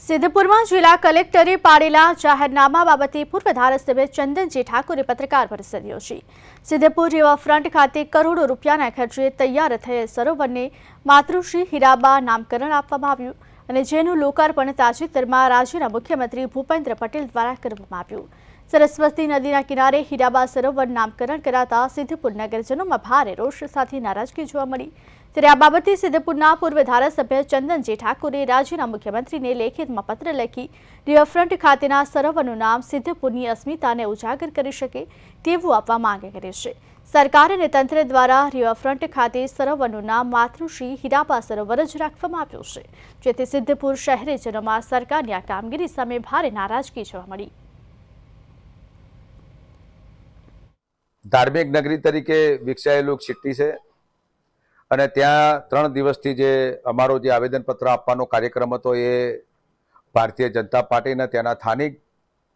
સિદ્ધપુરમાં જિલ્લા કલેક્ટરે પાડેલા જાહેરનામા બાબતે પૂર્વ ધારાસભ્ય ચંદનજી ઠાકોરે પત્રકાર પરિષદ યોજી। સિદ્ધપુર રિવરફ્રન્ટ ખાતે કરોડો રૂપિયાના ખર્ચે તૈયાર થયેલ સરોવરને માતૃશ્રી હીરાબા નામકરણ આપવામાં આવ્યું અને જેનું લોકાર્પણ તાજેતરમાં રાજ્યના મુખ્યમંત્રી ભૂપેન્દ્ર પટેલ દ્વારા કરવામાં આવ્યું। સરસ્વતી નદીના કિનારે હીરાબા સરોવર નામકરણ કરાતા સિદ્ધપુર નગરજનોમાં ભારે રોષ સાથે નારાજગી જોવા મળી। ત્યારે આ બાબતે સિદ્ધપુરના પૂર્વ ધારાસભ્ય ચંદનજી ઠાકોરે રાજ્યના મુખ્યમંત્રીને લેખિતમાં પત્ર લખી રિવરફ્રન્ટ ખાતેના સરોવરનું નામ સિદ્ધપુરની અસ્મિતાને ઉજાગર કરી શકે તેવું આપવા માંગ કરી છે। સરકાર અને તંત્ર દ્વારા રિવરફ્રન્ટ ખાતે સરોવરનું નામ માતૃશ્રી હીરાબા સરોવર જ રાખવામાં આવ્યું છે, જેથી સિદ્ધપુર શહેરીજનોમાં સરકારની આ કામગીરી સામે ભારે નારાજગી જોવા મળી। धार्मिक नगरी तरीके विकसायेलू सिटी है અને ત્યાં 3 દિવસથી જે અમારો જે આવેદનપત્ર આપવાનો કાર્યક્રમ હતો એ ભારતીય જનતા પાર્ટીના ત્યાંના સ્થાનિક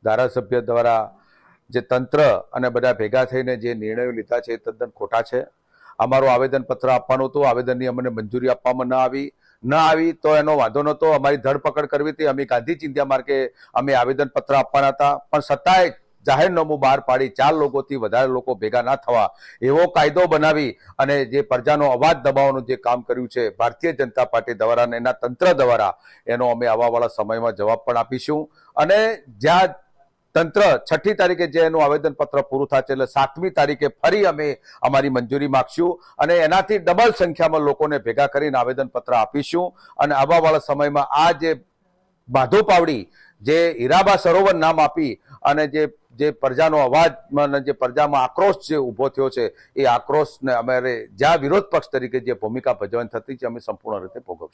ધારાસભ્ય દ્વારા જે તંત્ર અને બધા ભેગા થઈને જે નિર્ણયો લીધા છે એ તદ્દન ખોટા છે। અમારું આવેદનપત્ર આપવાનું હતું, આવેદનની અમને મંજૂરી આપવામાં ન આવી તો એનો વાંધો નહોતો, અમારી ધરપકડ કરવી હતી, અમે ગાંધી ચિંધ્યા માર્ગે અમે આવેદનપત્ર આપવાના હતા, પણ છતાંય જાહેરનામું બહાર પાડી 4 લોકોથી વધારે લોકો ભેગા ના થવા એવો કાયદો બનાવી અને જે પ્રજાનો અવાજ દબાવવાનું જે કામ કર્યું છે ભારતીય જનતા પાર્ટી દ્વારા અને એના તંત્ર દ્વારા એનો અમે આવવાવાળા સમયમાં જવાબ પણ આપીશું। અને જ્યાં તંત્ર 6મી તારીખે જે એનું આવેદનપત્ર પૂરું થશે એટલે 7મી તારીખે ફરી અમે અમારી મંજૂરી માગશું અને એનાથી ડબલ સંખ્યામાં લોકોને ભેગા કરીને આવેદનપત્ર આપીશું। અને આવવાવાળા સમયમાં આ જે બાધો પાવડી જે હીરાબા સરોવર નામ આપી અને જે પ્રજાનો અવાજ જે પ્રજામાં આક્રોશ જે ઊભો થયો છે એ આક્રોશને અમારે જ્યાં વિરોધ પક્ષ તરીકે જે ભૂમિકા ભજવવાની થતી છે અમે સંપૂર્ણ રીતે ભોગવશું।